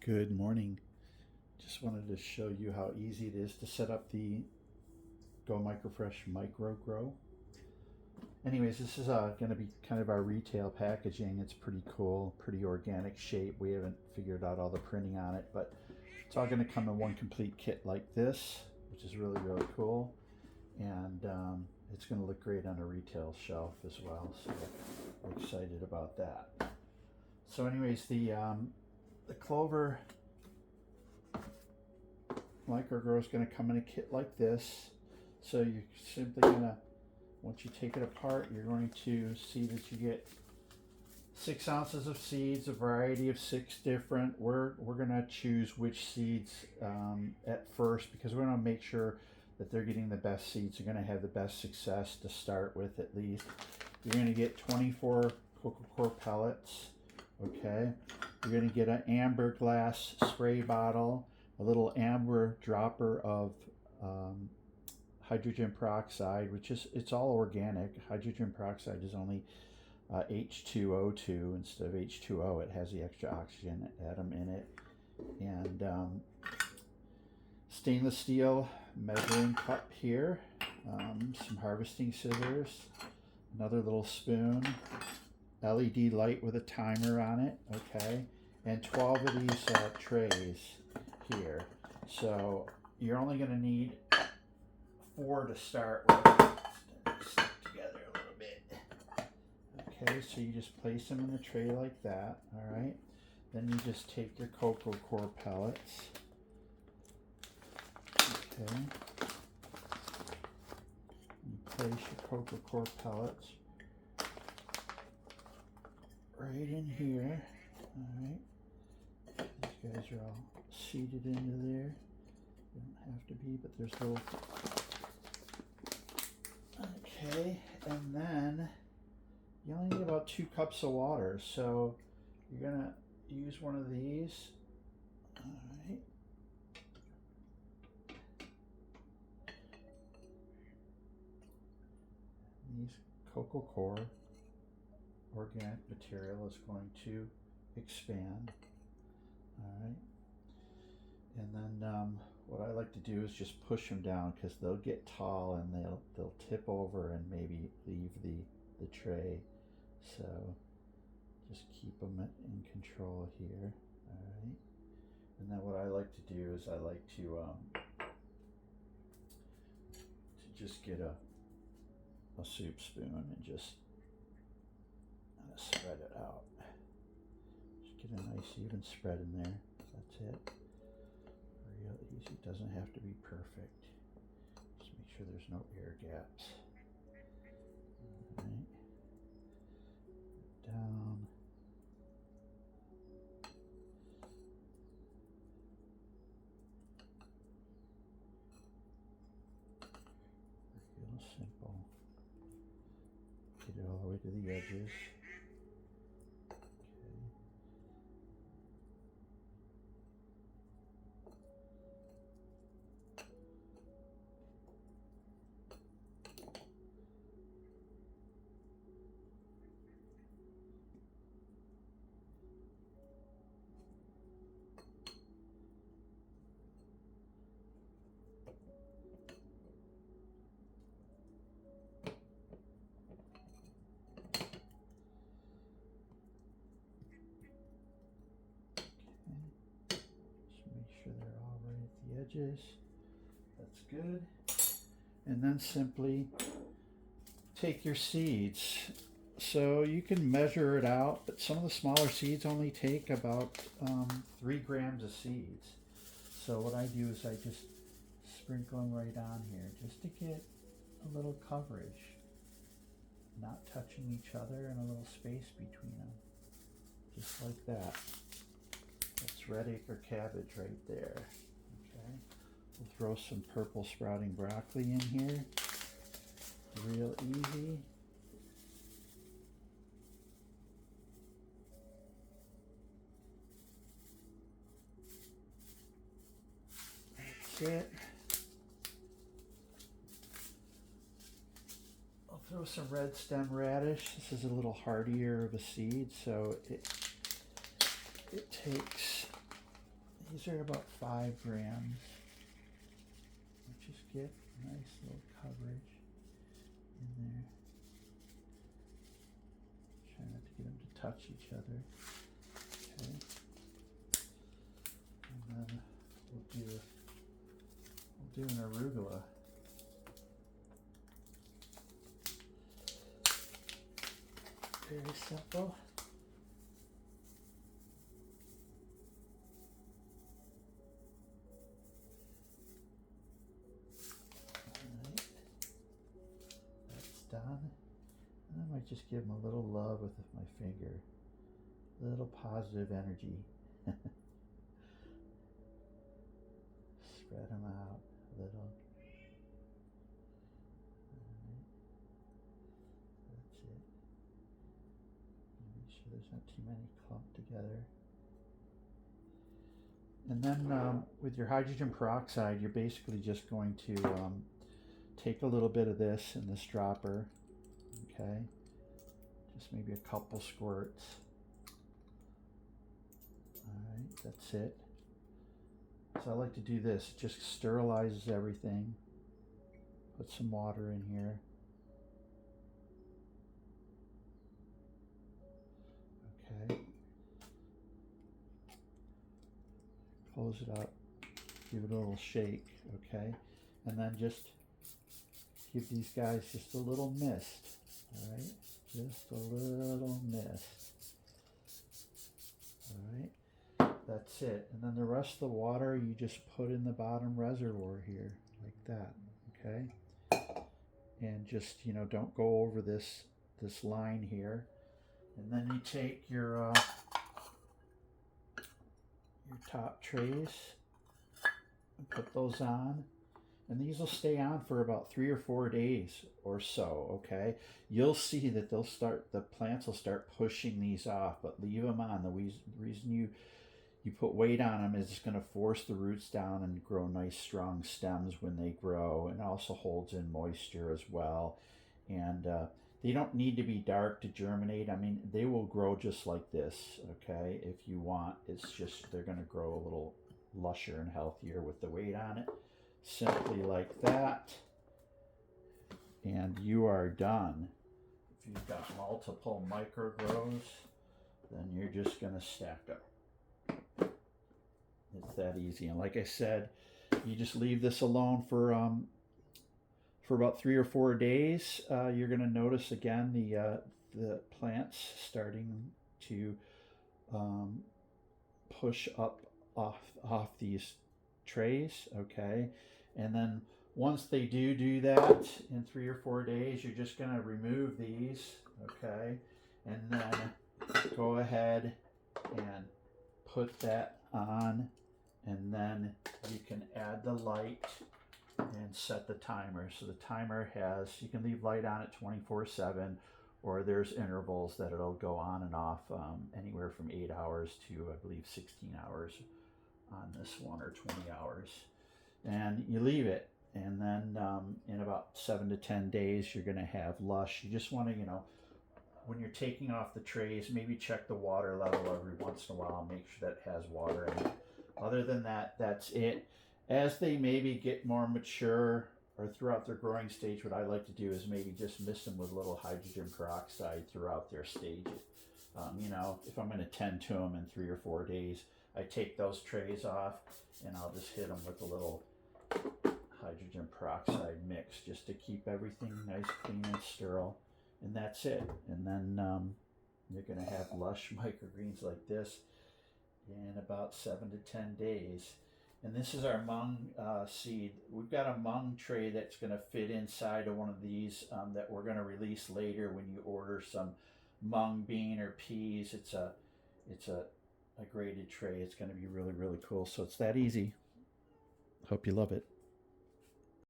Good morning. Just wanted to show you how easy it is to set up the GoMicroFresh MicroGrow. Anyways, this is going to be kind of our retail packaging. It's pretty cool, pretty organic shape. We haven't figured out all the printing on it, but it's all going to come in one complete kit like this, which is really, really cool. And it's going to look great on a retail shelf as well, so we're excited about that. So anyways, the Clover MicroGrow is going to come in a kit like this. So you're simply going to, once you take it apart, you're going to see that you get 6 ounces of seeds, a variety of 6 different. We're going to choose which seeds at first because we're going to make sure that they're getting the best seeds. They're going to have the best success to start with at least. You're going to get 24 cocoa core pellets. Okay, you're going to get an amber glass spray bottle, a little amber dropper of hydrogen peroxide, which is, it's all organic. Hydrogen peroxide is only H2O2 instead of H2O. It has the extra oxygen atom in it. And stainless steel measuring cup here, some harvesting scissors, another little spoon, LED light with a timer on it, okay, and 12 of these trays here. So you're only going to need 4 to start with. Stick together a little bit. Okay, so you just place them in the tray like that, all right? Then you just take your cocoa core pellets, okay? You place your cocoa core pellets right in here, all right? These guys are all seated into there. They don't have to be, but there's little. Okay, and then you only need about 2 cups of water, so you're gonna use one of these. All right. These cocoa core organic material is going to expand. All right, and then what I like to do is just push them down because they'll get tall and they'll tip over and maybe leave the tray. So just keep them in control here. All right, and then what I like to do is I like to just get a soup spoon and just spread it out. Just get a nice even spread in there. That's it. Real easy. Doesn't have to be perfect. Just make sure there's no air gaps. All right. Down. Real simple. Get it all the way to the edges. Edges. That's good. And then simply take your seeds. So you can measure it out, but some of the smaller seeds only take about 3 grams of seeds. So what I do is I just sprinkle them right on here just to get a little coverage, not touching each other and a little space between them. Just like that. That's red acre cabbage right there. We'll throw some purple sprouting broccoli in here. Real easy. That's it. I'll throw some red stem radish. This is a little hardier of a seed, so it takes These are about 5 grams. Just get nice little coverage in there. Try not to get them to touch each other. Okay. And then we'll do an arugula. Very simple. Alright. That's done. And I might just give them a little love with my finger. A little positive energy. Spread them out a little. That's it. Make sure there's not too many clumped together. And then with your hydrogen peroxide, you're basically just going to take a little bit of this in this dropper. Okay. Just maybe a couple squirts. Alright, that's it. So I like to do this. It just sterilizes everything. Put some water in here. Okay. Close it up. Give it a little shake. Okay. And then just give these guys just a little mist. Alright. Just a little mist. Alright. That's it. And then the rest of the water you just put in the bottom reservoir here, like that. Okay? And just, you know, don't go over this line here. And then you take your top trays and put those on. And these will stay on for about 3 or 4 days or so, okay? You'll see that the plants will start pushing these off, but leave them on. The reason you put weight on them is it's going to force the roots down and grow nice strong stems when they grow, and also holds in moisture as well. And they don't need to be dark to germinate. I mean, they will grow just like this, okay, if you want. It's just they're going to grow a little lusher and healthier with the weight on it. Simply like that, and you are done. If you've got multiple microgrows, then you're just going to stack up. It's that easy. And like I said, you just leave this alone for about 3 or 4 days. You're going to notice again the plants starting to push up off these trays, okay? And then once they do that in 3 or 4 days, you're just going to remove these, okay? And then go ahead and put that on, and then you can add the light and set the timer. So the timer has, you can leave light on at 24/7, or there's intervals that it'll go on and off anywhere from 8 hours to, I believe, 16 hours on this one, or 20 hours. And you leave it, and then in about 7 to 10 days, you're going to have lush. You just want to, you know, when you're taking off the trays, maybe check the water level every once in a while, make sure that it has water in it. Other than that, that's it. As they maybe get more mature, or throughout their growing stage, what I like to do is maybe just mix them with a little hydrogen peroxide throughout their stages. You know, if I'm going to tend to them in 3 or 4 days, I take those trays off and I'll just hit them with a little hydrogen peroxide mix just to keep everything nice, clean, and sterile. And that's it. And then you're going to have lush microgreens like this in about 7 to 10 days. And this is our mung seed. We've got a mung tray that's going to fit inside of one of these that we're going to release later when you order some mung bean or peas. It's a graded tray. It's going to be really, really cool. So it's that easy. Hope you love it.